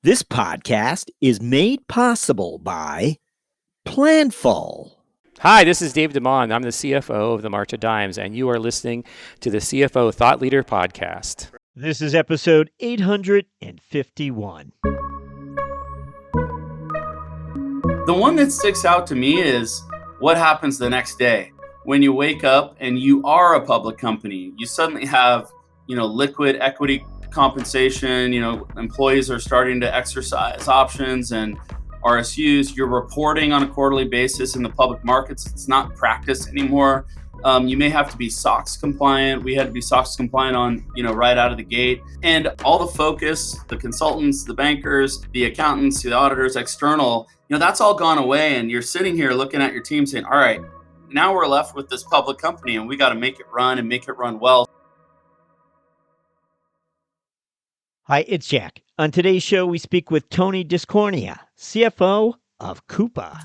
This podcast is made possible by Planful. Hi, this is Dave DeMond. I'm the CFO of the March of Dimes, and you are listening to the CFO Thought Leader Podcast. This is episode 851. The one that sticks out to me is what happens the next day. When you wake up and you are a public company, you suddenly have, liquid equity compensation, employees are starting to exercise options and RSUs. You're reporting on a quarterly basis in the public markets. It's not practice anymore. You may have to be SOX compliant. We had to be SOX compliant on, right out of the gate. And all the focus, the consultants, the bankers, the accountants, the auditors, external, that's all gone away. And you're sitting here looking at your team saying, all right, now we're left with this public company and we got to make it run and make it run well. Hi, it's Jack. On today's show, we speak with Tony Tiscornia, CFO of Coupa.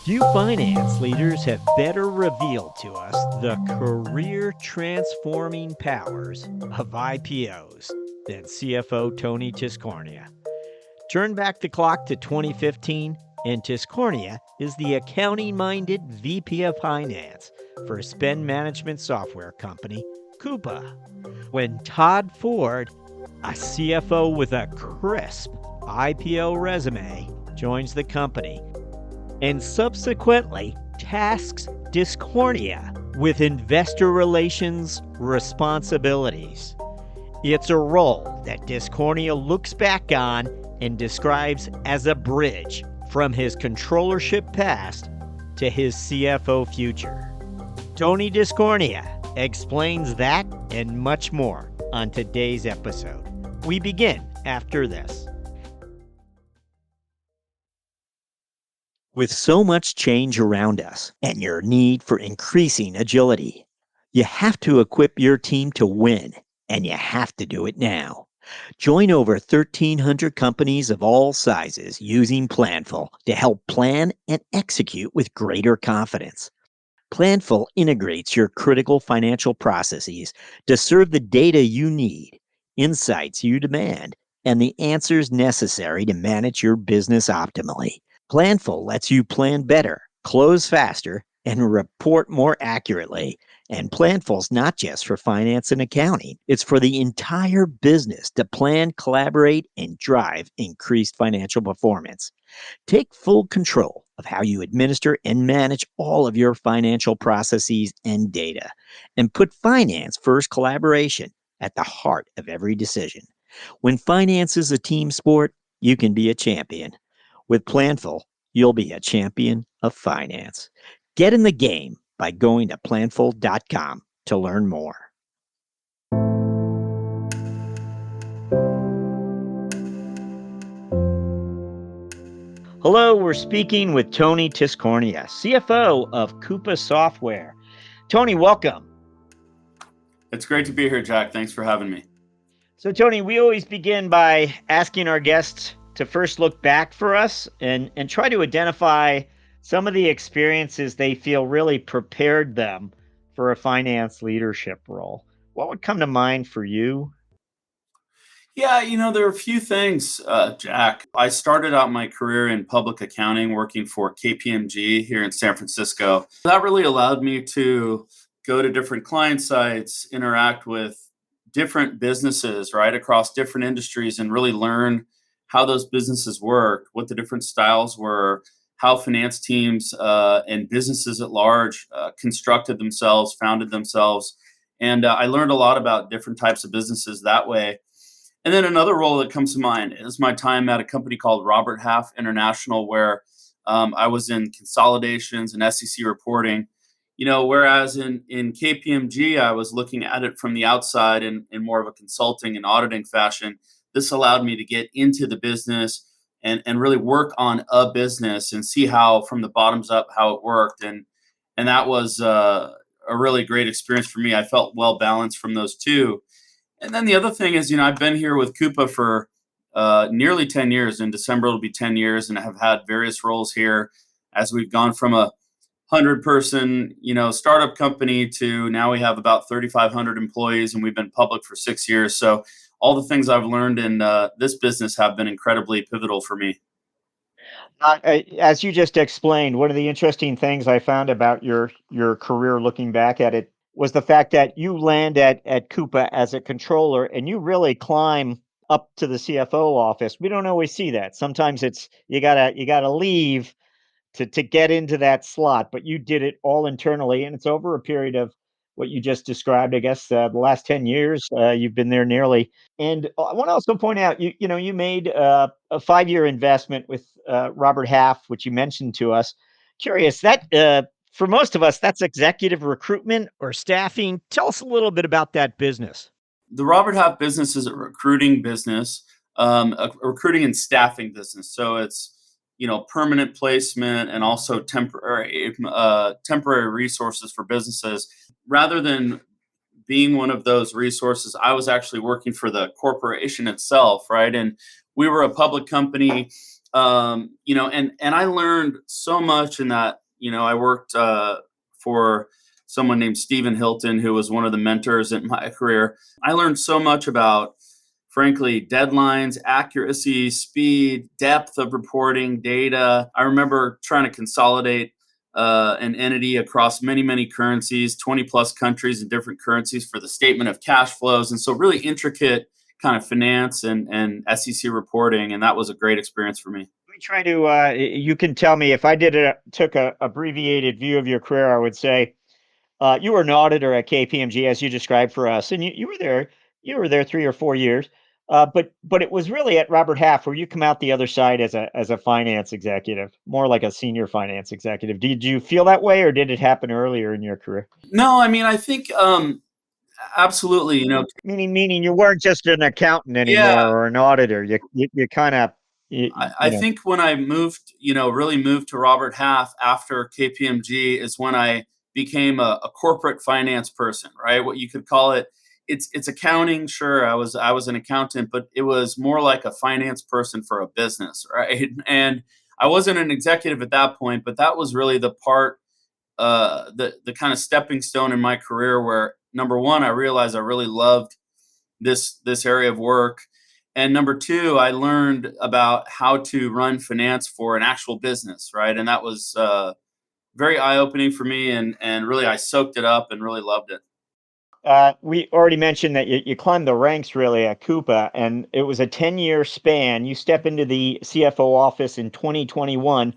Few finance leaders have better revealed to us the career-transforming powers of IPOs than CFO Tony Tiscornia. Turn back the clock to 2015, and Tiscornia is the accounting-minded VP of Finance for a spend management software company, Coupa. When Todd Ford, a CFO with a crisp IPO resume, joins the company and subsequently tasks Tiscornia with investor relations responsibilities. It's a role that Tiscornia looks back on and describes as a bridge from his controllership past to his CFO future. Tony Tiscornia explains that and much more on today's episode. We begin after this. With so much change around us and your need for increasing agility, you have to equip your team to win, and you have to do it now. Join over 1,300 companies of all sizes using Planful to help plan and execute with greater confidence. Planful integrates your critical financial processes to serve the data you need, insights you demand, and the answers necessary to manage your business optimally. Planful lets you plan better, close faster, and report more accurately. And Planful's not just for finance and accounting. It's for the entire business to plan, collaborate, and drive increased financial performance. Take full control of how you administer and manage all of your financial processes and data. And put finance first collaboration at the heart of every decision. When finance is a team sport, you can be a champion. With Planful, you'll be a champion of finance. Get in the game by going to planful.com to learn more. Hello, we're speaking with Tony Tiscornia, CFO of Coupa Software. Tony, welcome. It's great to be here, Jack. Thanks for having me. So, Tony, we always begin by asking our guests to first look back for us and try to identify some of the experiences they feel really prepared them for a finance leadership role. What would come to mind for you? Yeah, there are a few things, Jack. I started out my career in public accounting working for KPMG here in San Francisco. That really allowed me to go to different client sites, interact with different businesses, right, across different industries and really learn how those businesses work, what the different styles were, how finance teams and businesses at large constructed themselves, founded themselves. And I learned a lot about different types of businesses that way. And then another role that comes to mind is my time at a company called Robert Half International, where I was in consolidations and SEC reporting. Whereas in KPMG, I was looking at it from the outside in more of a consulting and auditing fashion. This allowed me to get into the business and really work on a business and see how from the bottoms up how it worked. And that was a really great experience for me. I felt well balanced from those two. And then the other thing is, I've been here with Coupa for nearly 10 years. In December, it'll be 10 years, and I have had various roles here as we've gone from a 100-person, startup company to now we have about 3,500 employees, and we've been public for 6 years. So all the things I've learned in this business have been incredibly pivotal for me. As you just explained, one of the interesting things I found about your career, looking back at it, was the fact that you land at Coupa as a controller, and you really climb up to the CFO office. We don't always see that. Sometimes it's you gotta leave to get into that slot, but you did it all internally, and it's over a period of what you just described. I guess the last 10 years, you've been there nearly. And I want to also point out, you made a 5-year investment with Robert Half, which you mentioned to us. Curious that for most of us, that's executive recruitment or staffing. Tell us a little bit about that business. The Robert Half business is a recruiting business, a recruiting and staffing business. So it's permanent placement and also temporary resources for businesses. Rather than being one of those resources, I was actually working for the corporation itself, right? And we were a public company, and I learned so much in that. I worked for someone named Stephen Hilton, who was one of the mentors in my career. I learned so much about, frankly, deadlines, accuracy, speed, depth of reporting, data. I remember trying to consolidate an entity across many, many currencies, 20 plus countries and different currencies for the statement of cash flows. And so really intricate kind of finance and SEC reporting. And that was a great experience for me. Let me try to, you can tell me if I took a abbreviated view of your career, I would say, you were an auditor at KPMG, as you described for us, and you were there 3 or 4 years. But it was really at Robert Half where you come out the other side as a finance executive, more like a senior finance executive. Did you feel that way, or did it happen earlier in your career? No, I mean, I think absolutely. Meaning you weren't just an accountant Yeah, anymore or an auditor. You kind of I think when I moved, really moved to Robert Half after KPMG is when I became a corporate finance person, right? What you could call it. It's accounting. Sure, I was an accountant, but it was more like a finance person for a business, right? And I wasn't an executive at that point, but that was really the part, the kind of stepping stone in my career where number one, I realized I really loved this area of work. And number two, I learned about how to run finance for an actual business, right? And that was very eye opening for me, and really I soaked it up and really loved it. We already mentioned that you climbed the ranks really at Coupa, and it was a 10-year span. You step into the CFO office in 2021.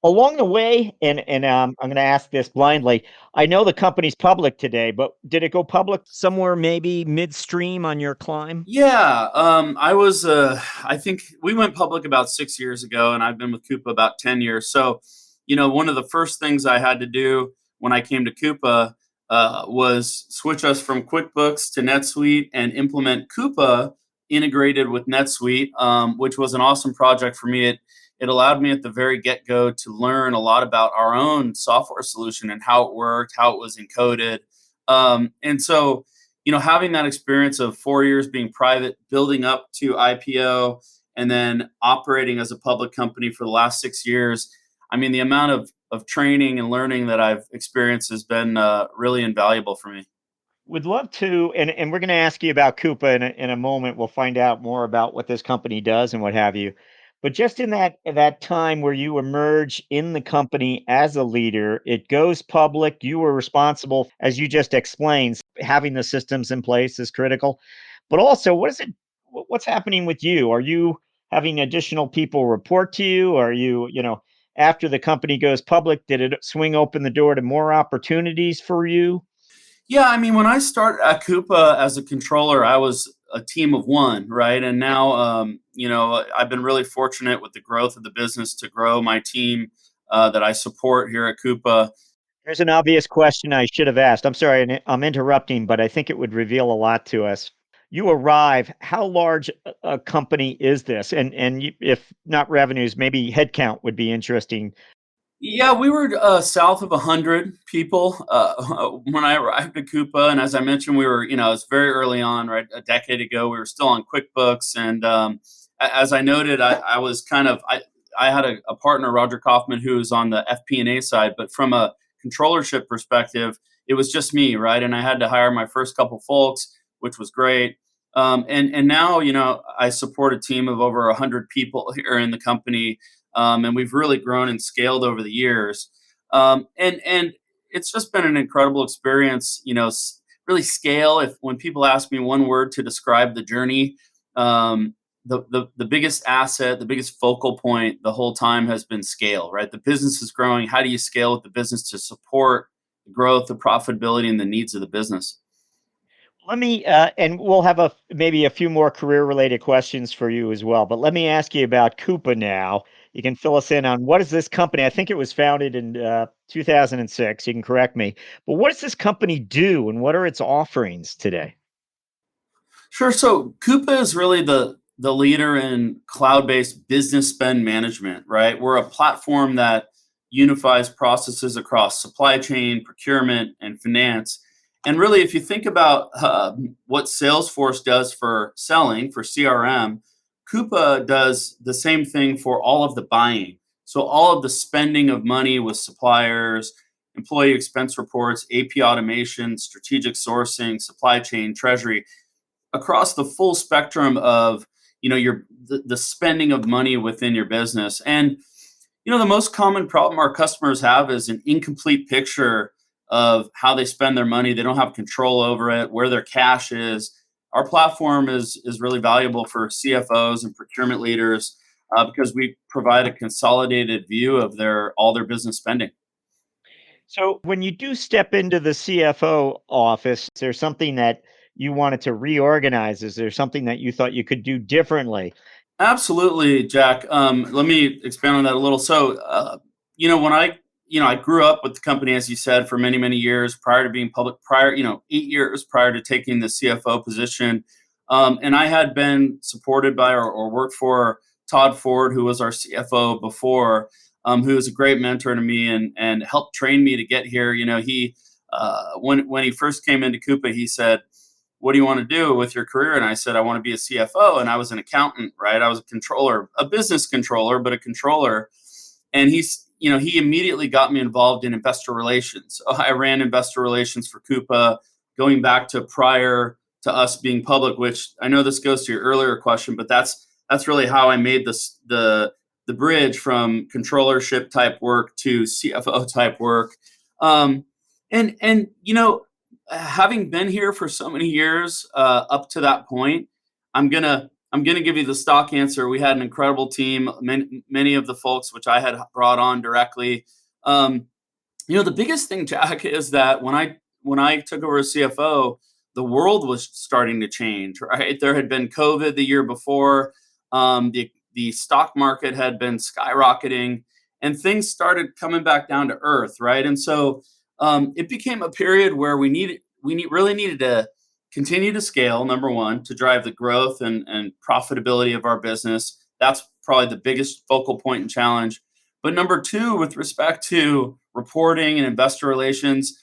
Along the way, and I'm going to ask this blindly. I know the company's public today, but did it go public somewhere maybe midstream on your climb? Yeah, I think we went public about 6 years ago, and I've been with Coupa about 10 years. So, one of the first things I had to do when I came to Coupa was switch us from QuickBooks to NetSuite and implement Coupa integrated with NetSuite, which was an awesome project for me. It allowed me at the very get go to learn a lot about our own software solution and how it worked, how it was encoded. And so, having that experience of 4 years being private, building up to IPO, and then operating as a public company for the last 6 years, I mean, the amount of training and learning that I've experienced has been really invaluable for me. Would love to, and we're going to ask you about Coupa in a moment. We'll find out more about what this company does and what have you. But just in that time where you emerge in the company as a leader, it goes public. You were responsible, as you just explained, having the systems in place is critical. But also, what's happening with you? Are you having additional people report to you? Are you, after the company goes public, did it swing open the door to more opportunities for you? Yeah, I mean, when I started at Coupa as a controller, I was a team of one, right? And now, I've been really fortunate with the growth of the business to grow my team that I support here at Coupa. Here's an obvious question I should have asked. I'm sorry, I'm interrupting, but I think it would reveal a lot to us. You arrive, how large a company is this? If not revenues, maybe headcount would be interesting. Yeah, we were south of 100 people when I arrived at Coupa. And as I mentioned, we were, it's very early on, right? A decade ago, we were still on QuickBooks. And as I noted, I was I had a partner, Roger Kaufman, who was on the FP&A side. But from a controllership perspective, it was just me, right? And I had to hire my first couple folks, which was great. And now, I support a team of over 100 people here in the company, and we've really grown and scaled over the years. And it's just been an incredible experience. Really scale. If when people ask me one word to describe the journey, the biggest asset, the biggest focal point the whole time has been scale. Right, the business is growing. How do you scale with the business to support the growth, the profitability, and the needs of the business? Let me, and we'll have maybe a few more career related questions for you as well. But let me ask you about Coupa now. You can fill us in on what is this company? I think it was founded in 2006. You can correct me. But what does this company do, and what are its offerings today? Sure. So Coupa is really the leader in cloud-based business spend management, right? We're a platform that unifies processes across supply chain, procurement, and finance. And really, if you think about what Salesforce does for selling, for CRM, Coupa does the same thing for all of the buying. So all of the spending of money with suppliers, employee expense reports, AP automation, strategic sourcing, supply chain, treasury, across the full spectrum of the spending of money within your business. And the most common problem our customers have is an incomplete picture of how they spend their money. They don't have control over it, where their cash is. Our platform is really valuable for CFOs and procurement leaders, because we provide a consolidated view of all their business spending. So, when you do step into the CFO office, is there something that you wanted to reorganize? Is there something that you thought you could do differently? Absolutely, Jack. Let me expand on that a little. So, when I grew up with the company, as you said, for many, many years prior to being public, 8 years prior to taking the CFO position. And I had been supported by or worked for Todd Ford, who was our CFO before, who was a great mentor to me and helped train me to get here. When he first came into Coupa, he said, "What do you want to do with your career?" And I said, "I want to be a CFO." And I was an accountant, right? I was a controller, a business controller, but a controller. And he immediately got me involved in investor relations. So I ran investor relations for Coupa, going back to prior to us being public, which I know this goes to your earlier question, but that's really how I made the bridge from controllership type work to CFO type work. Um, and having been here for so many years, up to that point, I'm gonna give you the stock answer. We had an incredible team. Many of the folks which I had brought on directly. Um, the biggest thing, Jack, is that when I took over as CFO, the world was starting to change. Right, there had been COVID the year before. The stock market had been skyrocketing, and things started coming back down to earth. Right, and so it became a period where really needed to continue to scale, number one, to drive the growth and profitability of our business. That's probably the biggest focal point and challenge. But number two, with respect to reporting and investor relations,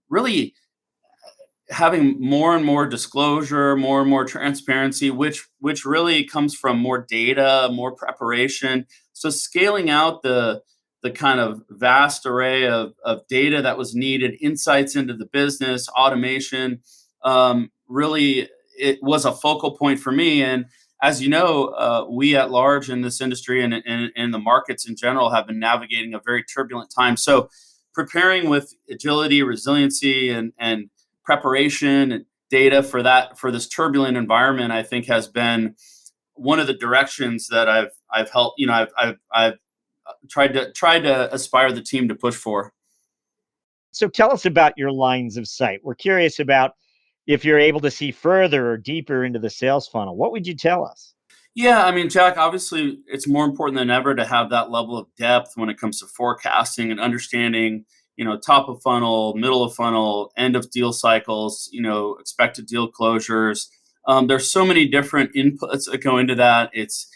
really having more and more disclosure, more and more transparency, which really comes from more data, more preparation. So scaling out the kind of vast array of data that was needed, insights into the business, automation, really it was a focal point for me. And as you know, we at large in this industry and the markets in general have been navigating a very turbulent time. So preparing with agility, resiliency, and preparation and data for this turbulent environment, I think has been one of the directions that I've helped. I've tried to aspire the team to push for. So, tell us about your lines of sight. We're curious about if you're able to see further or deeper into the sales funnel. What would you tell us? Yeah, I mean, Jack, obviously it's more important than ever to have that level of depth when it comes to forecasting and understanding, top of funnel, middle of funnel, end of deal cycles, expected deal closures. There's so many different inputs that go into that. It's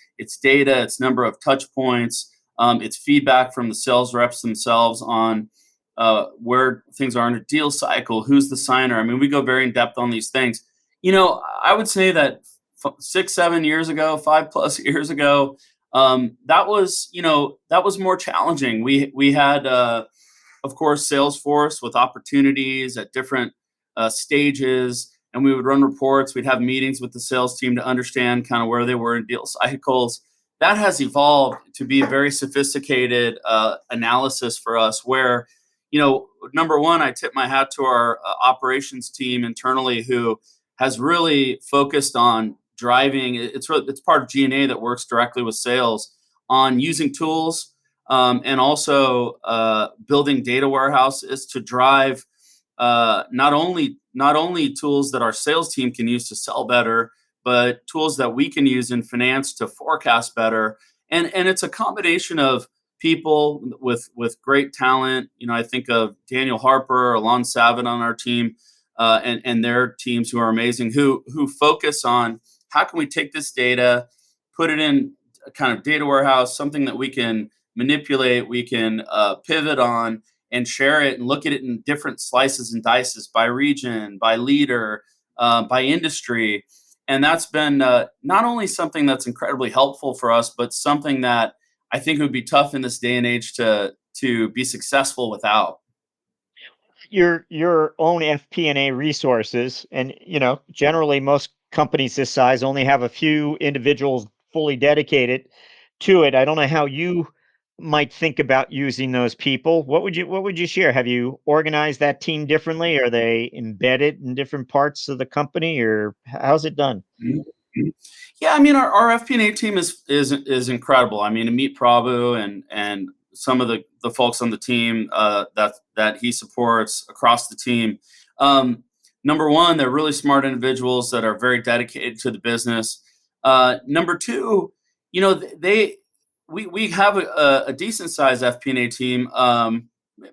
data, it's number of touch points, it's feedback from the sales reps themselves on where things are in a deal cycle, who's the signer. I mean, we go very in depth on these things. I would say that 6, 7 years ago, 5+ years ago, that was more challenging. We had a of course, Salesforce with opportunities at different stages. And we would run reports. We'd have meetings with the sales team to understand kind of where they were in deal cycles. That has evolved to be a very sophisticated analysis for us where, number one, I tip my hat to our operations team internally who has really focused on driving. It's part of G&A that works directly with sales on using tools and also building data warehouses to drive not only tools that our sales team can use to sell better, but tools that we can use in finance to forecast better. And it's a combination of people with great talent. I think of Daniel Harper, Alon Savin on our team, and their teams who are amazing, who focus on how can we take this data, put it in a kind of data warehouse, something that we can manipulate, we can pivot on, and share it and look at it in different slices and dices by region, by leader, by industry. And that's been not only something that's incredibly helpful for us, but something that I think would be tough in this day and age to be successful without. Your own FP&A resources, and generally most companies this size only have a few individuals fully dedicated to it. I don't know how you might think about using those people. What would you share? Have you organized that team differently? Are they embedded in different parts of the company, or how's it done? Mhm. Yeah, I mean, our FP&A team is incredible. I mean, Amit Prabhu and some of the folks on the team that he supports across the team. Number one, they're really smart individuals that are very dedicated to the business. Number two, we have a decent sized FP&A team,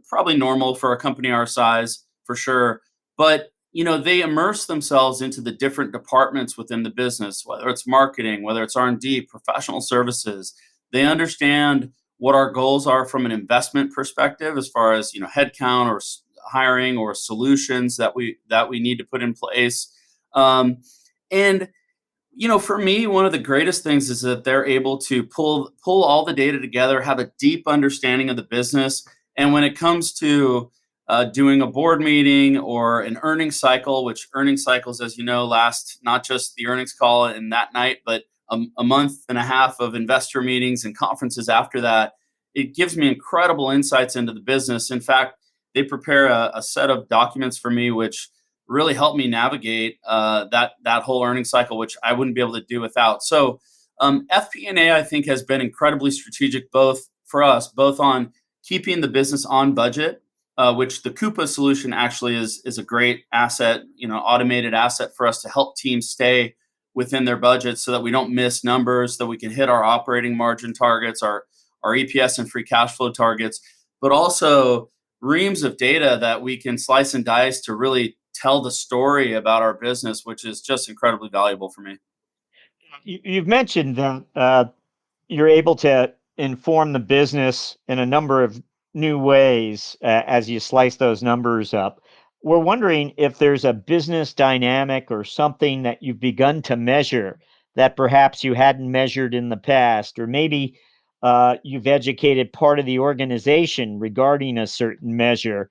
probably normal for a company our size for sure. But they immerse themselves into the different departments within the business, whether it's marketing, whether it's R&D, professional services. They understand what our goals are from an investment perspective, as far as headcount or hiring or solutions that we need to put in place. And for me, one of the greatest things is that they're able to pull all the data together, have a deep understanding of the business, and when it comes to doing a board meeting or an earnings cycle, which earnings cycles, as you know, last not just the earnings call and that night, but a month and a half of investor meetings and conferences after that. It gives me incredible insights into the business. In fact, they prepare a set of documents for me, which really help me navigate that whole earnings cycle, which I wouldn't be able to do without. So FP&A, I think, has been incredibly strategic, both for us, both on keeping the business on budget, which the Coupa solution actually is a great asset, automated asset for us to help teams stay within their budget so that we don't miss numbers, that we can hit our operating margin targets, our EPS and free cash flow targets, but also reams of data that we can slice and dice to really tell the story about our business, which is just incredibly valuable for me. You've mentioned that you're able to inform the business in a number of new ways as you slice those numbers up. We're wondering if there's a business dynamic or something that you've begun to measure that perhaps you hadn't measured in the past, or maybe you've educated part of the organization regarding a certain measure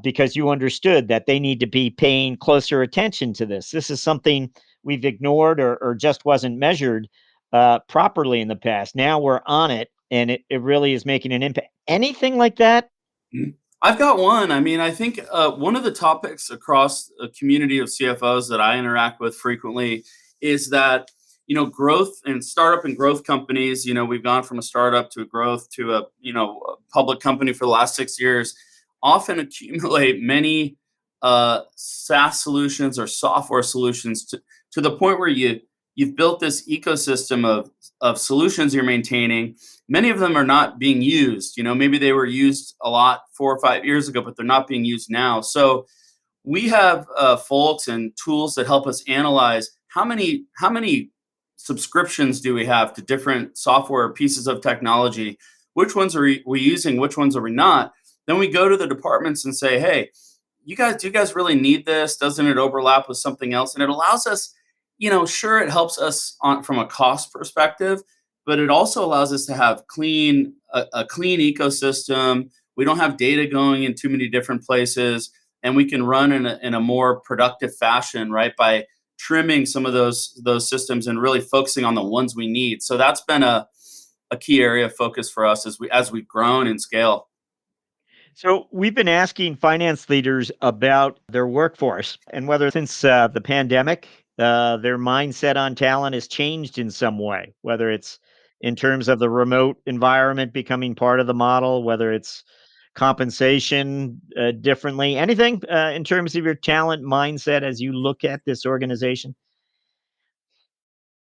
because you understood that they need to be paying closer attention to this. This is something we've ignored or just wasn't measured properly in the past. Now we're on it, and it really is making an impact. Anything like that? Mhm. I've got one. I mean, I think one of the topics across a community of CFOs that I interact with frequently is that, growth and startup and growth companies, we've gone from a startup to a growth to a public company for the last 6 years, often accumulate many SaaS solutions or software solutions to the point where you've built this ecosystem of solutions you're maintaining. Many of them are not being used. Maybe they were used a lot 4 or 5 years ago, but they're not being used now. So we have folks and tools that help us analyze how many subscriptions do we have to different software pieces of technology. Which ones are we using? Which ones are we not? Then we go to the departments and say, hey, do you guys really need this? Doesn't it overlap with something else? And it allows us, sure, it helps us from a cost perspective, but it also allows us to have a clean ecosystem We don't have data going in too many different places, and we can run in a more productive fashion, right? By trimming some of those systems and really focusing on the ones we need. So that's been a key area of focus for us as we've grown and scale. So, we've been asking finance leaders about their workforce and whether since the pandemic, their mindset on talent has changed in some way, whether it's in terms of the remote environment becoming part of the model, whether it's compensation differently, anything in terms of your talent mindset as you look at this organization?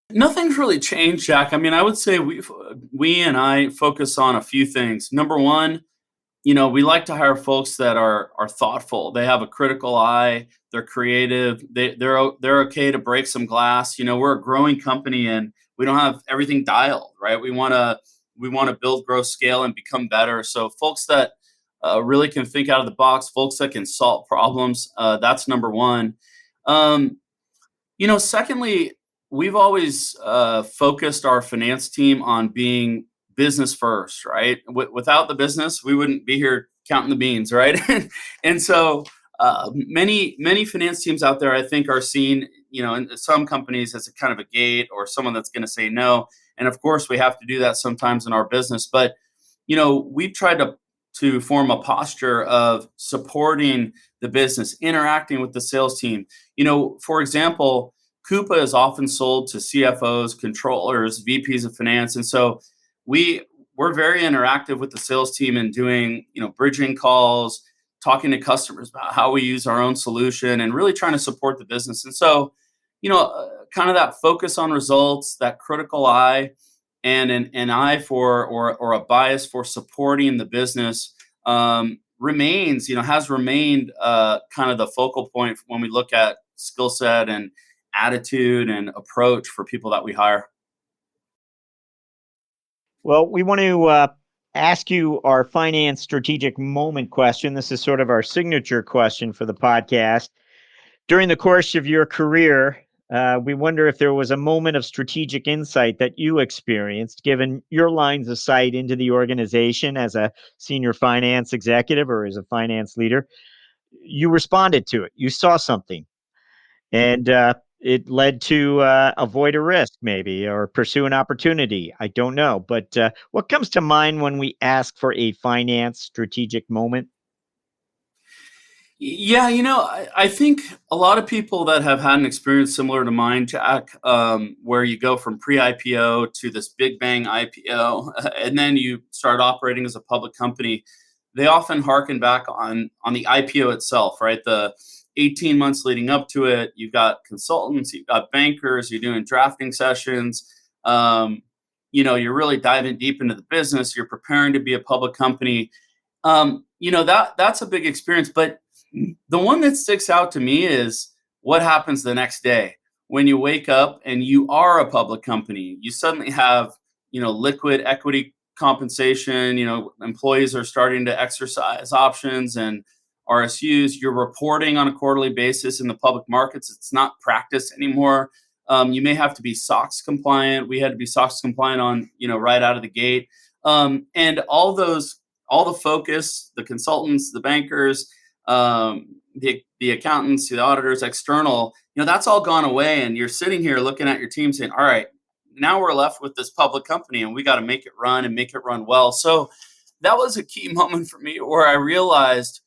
Nothing's really changed, Jack. I mean, I would say we and I focus on a few things. Number one, we like to hire folks that are thoughtful. They have a critical eye. They're creative. They're okay to break some glass. We're a growing company and we don't have everything dialed, right? We want to build, grow, scale, and become better. So folks that really can think out of the box, folks that can solve problems. That's number one. Um, secondly, we've always focused our finance team on being business first, right? Without the business, we wouldn't be here counting the beans, right? And so many finance teams out there, I think, are seen, in some companies as a kind of a gate or someone that's going to say no. And of course, we have to do that sometimes in our business. But we've tried to form a posture of supporting the business, interacting with the sales team. For example, Coupa is often sold to CFOs, controllers, VPs of finance, and so we're very interactive with the sales team and doing bridging calls, talking to customers about how we use our own solution, and really trying to support the business. And so, kind of that focus on results, that critical eye, and an eye for or a bias for supporting the business has remained kind of the focal point when we look at skill set and attitude and approach for people that we hire. Well, we want to ask you our finance strategic moment question. This is sort of our signature question for the podcast. During the course of your career, we wonder if there was a moment of strategic insight that you experienced, given your lines of sight into the organization as a senior finance executive or as a finance leader. You responded to it. You saw something, and it led to avoid a risk, maybe, or pursue an opportunity. I don't know, but what comes to mind when we ask for a finance strategic moment? Yeah, I think a lot of people that have had an experience similar to mine, Jack, where you go from pre-IPO to this big bang IPO, and then you start operating as a public company, they often harken back on the IPO itself, right? The 18 months leading up to it, you've got consultants, you've got bankers, you're doing drafting sessions. You're really diving deep into the business. You're preparing to be a public company. That's a big experience, but the one that sticks out to me is what happens the next day when you wake up and you are a public company. You suddenly have, liquid equity compensation. Employees are starting to exercise options and RSUs. You're reporting on a quarterly basis in the public markets. It's not practice anymore. You may have to be SOX compliant. We had to be SOX compliant on, right out of the gate. And all the focus, the consultants, the bankers, the accountants, the auditors, external, that's all gone away. And you're sitting here looking at your team saying, all right, now we're left with this public company and we got to make it run and make it run well. So that was a key moment for me where I realized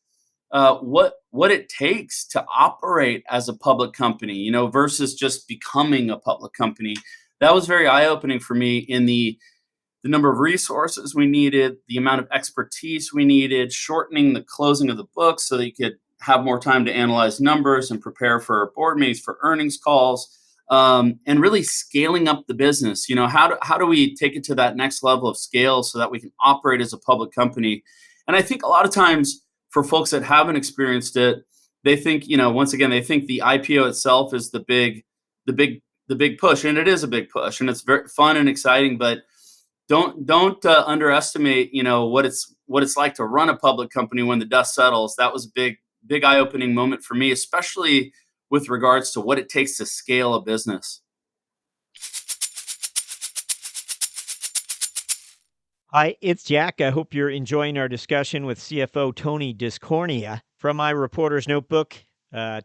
what it takes to operate as a public company, versus just becoming a public company. That was very eye-opening for me in the number of resources we needed, the amount of expertise we needed, shortening the closing of the books so that you could have more time to analyze numbers and prepare for board meetings, for earnings calls, and really scaling up the business. How do we take it to that next level of scale so that we can operate as a public company? And I think a lot of times for folks that haven't experienced it, they think, once again, they think the IPO itself is the big push, and it is a big push, and it's very fun and exciting, but don't underestimate what it's like to run a public company when the dust settles. That was a big eye-opening moment for me, especially with regards to what it takes to scale a business. Hi, it's Jack. I hope you're enjoying our discussion with CFO Tony Tiscornia. From my reporter's notebook,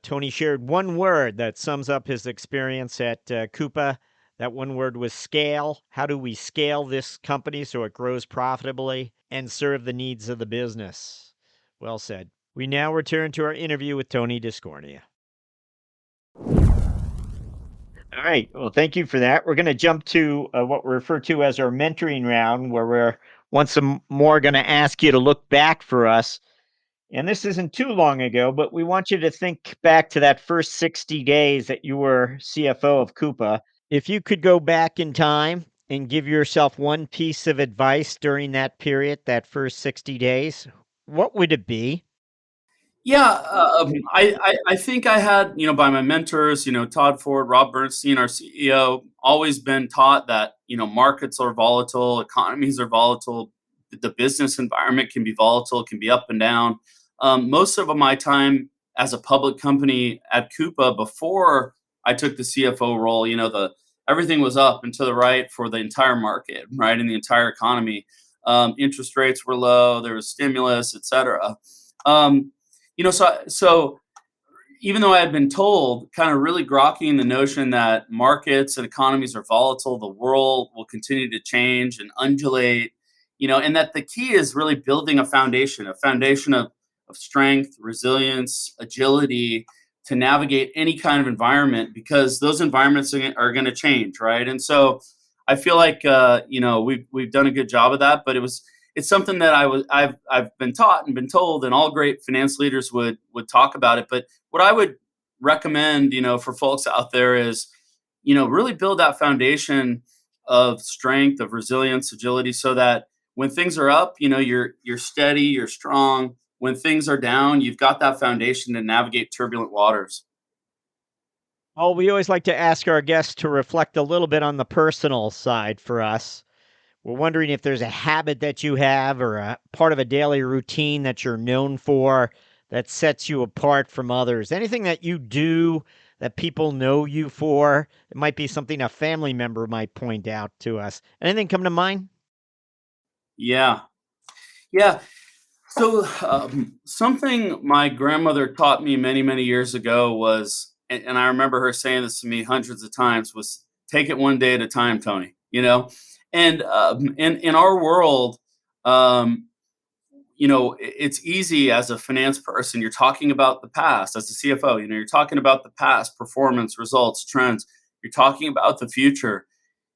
Tony shared one word that sums up his experience at Coupa. That one word was scale. How do we scale this company so it grows profitably and serve the needs of the business? Well said. We now return to our interview with Tony Tiscornia. All right. Well, thank you for that. We're going to jump to what we refer to as our mentoring round, where we're once more going to ask you to look back for us. And this isn't too long ago, but we want you to think back to that first 60 days that you were CFO of Coupa. If you could go back in time and give yourself one piece of advice during that period, that first 60 days, what would it be? Yeah, I think I had, by my mentors, Todd Ford, Rob Bernstein, our CEO, always been taught that, markets are volatile, economies are volatile, the business environment can be volatile, can be up and down. Most of my time as a public company at Coupa before I took the CFO role, everything was up and to the right for the entire market, right, in the entire economy. Interest rates were low, there was stimulus, et cetera. So even though I had been told, kind of really grokking the notion that markets and economies are volatile, the world will continue to change and undulate, and that the key is really building a foundation of strength, resilience, agility to navigate any kind of environment, because those environments are going to change, right? And so I feel like we've done a good job of that, but it's something that I've been taught and been told, and all great finance leaders would talk about it. But what I would recommend, for folks out there is, really build that foundation of strength, of resilience, agility, so that when things are up, you're steady, you're strong. When things are down, you've got that foundation to navigate turbulent waters. Oh, we always like to ask our guests to reflect a little bit on the personal side for us. We're wondering if there's a habit that you have or a part of a daily routine that you're known for that sets you apart from others. Anything that you do that people know you for. It might be something a family member might point out to us. Anything come to mind? Yeah, yeah. So something my grandmother taught me many, many years ago was, and I remember her saying this to me hundreds of times, was take it one day at a time, Tony. And in our world, um, it's easy as a finance person. You're talking about the past as a CFO. You're talking about the past, performance, results, trends. You're talking about the future.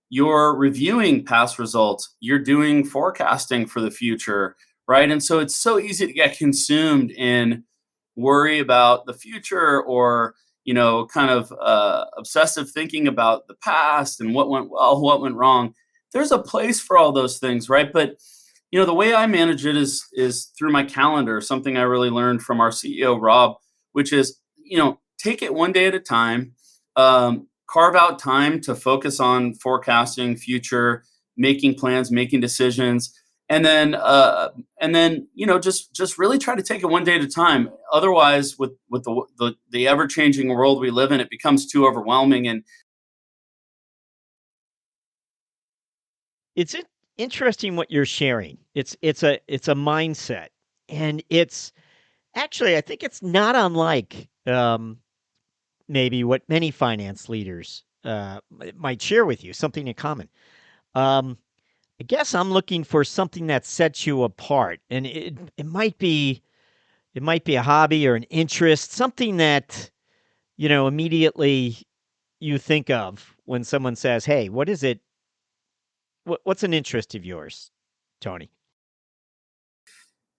You're reviewing past results. You're doing forecasting for the future, right? And so it's so easy to get consumed in worry about the future, or kind of obsessive thinking about the past and what went well, what went wrong. There's a place for all those things, right? But the way I manage it is through my calendar. Something I really learned from our CEO Rob, which is take it one day at a time. Carve out time to focus on forecasting future, making plans, making decisions, and then just really try to take it one day at a time. Otherwise, with the ever changing world we live in, it becomes too overwhelming. And It's interesting what you're sharing. It's a mindset, and it's actually I think it's not unlike maybe what many finance leaders might share with you. Something in common. Um, I guess I'm looking for something that sets you apart, and it might be a hobby or an interest, something that immediately you think of when someone says, "Hey, what is it? What's an interest of yours, Tony?"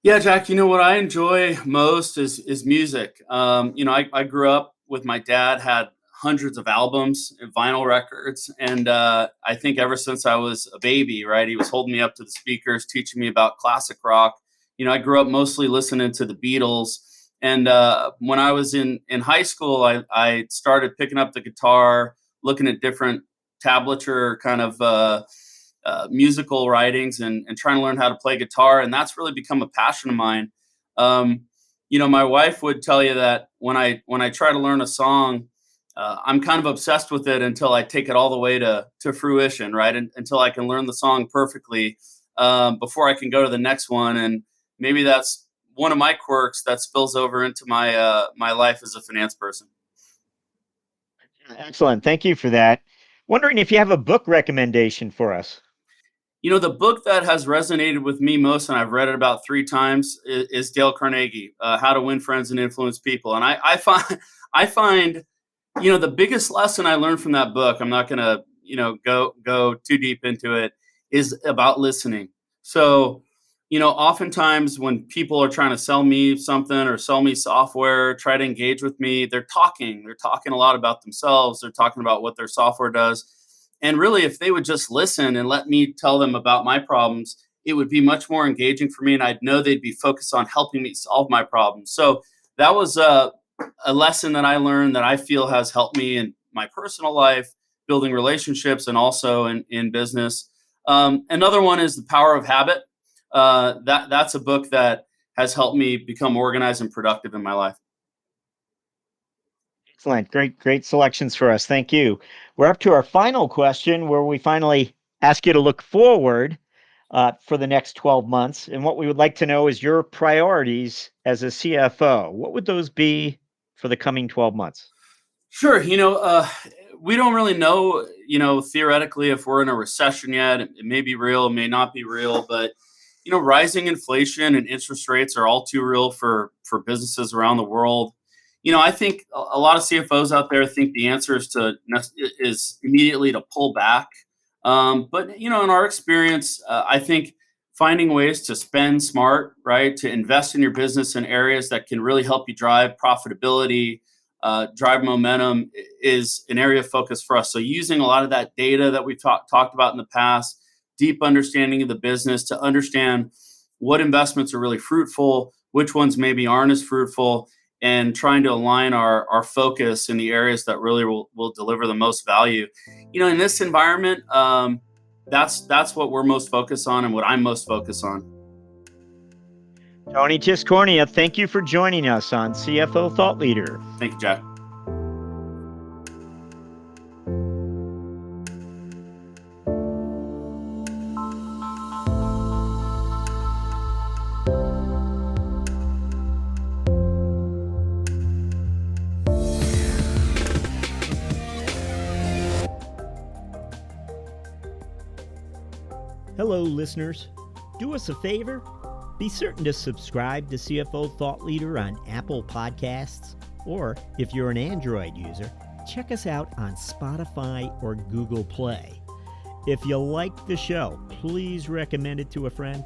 yeah, Jack, what I enjoy most is music. I grew up with my dad, had hundreds of albums and vinyl records, and I think ever since I was a baby, right, he was holding me up to the speakers, teaching me about classic rock. I grew up mostly listening to the Beatles, and when I was in high school, I started picking up the guitar, looking at different tablature kind of musical writings, and trying to learn how to play guitar. And that's really become a passion of mine. My wife would tell you that when I try to learn a song, I'm kind of obsessed with it until I take it all the way to fruition, right? Until I can learn the song perfectly. before I can go to the next one. And maybe that's one of my quirks that spills over into my life as a finance person. Excellent. Thank you for that. Wondering if you have a book recommendation for us. The book that has resonated with me most, and I've read it about 3 times, is Dale Carnegie, How to Win Friends and Influence People. And I find, the biggest lesson I learned from that book, I'm not going to, go too deep into it, is about listening. So, oftentimes when people are trying to sell me something or sell me software, try to engage with me, they're talking a lot about themselves. They're talking about what their software does. And really, if they would just listen and let me tell them about my problems, it would be much more engaging for me. And I'd know they'd be focused on helping me solve my problems. So that was a lesson that I learned that I feel has helped me in my personal life, building relationships, and also in business. Another one is The Power of Habit. That's a book that has helped me become organized and productive in my life. Excellent. Great selections for us. Thank you. We're up to our final question where we finally ask you to look forward for the next 12 months. And what we would like to know is your priorities as a CFO. What would those be for the coming 12 months? Sure. We don't really know, theoretically, if we're in a recession yet. It may be real, it may not be real, but rising inflation and interest rates are all too real for businesses around the world. I think a lot of CFOs out there think the answer is immediately to pull back. But in our experience, I think finding ways to spend smart, right, to invest in your business in areas that can really help you drive profitability, drive momentum is an area of focus for us. So using a lot of that data that we've talked about in the past, deep understanding of the business to understand what investments are really fruitful, which ones maybe aren't as fruitful, and trying to align our focus in the areas that really will deliver the most value. In this environment, that's what we're most focused on and what I'm most focused on. Tony Tiscornia, thank you for joining us on CFO Thought Leader. Thank you, Jack. Hello, listeners. Do us a favor. Be certain to subscribe to CFO Thought Leader on Apple Podcasts, or if you're an Android user, check us out on Spotify or Google Play. If you like the show, please recommend it to a friend.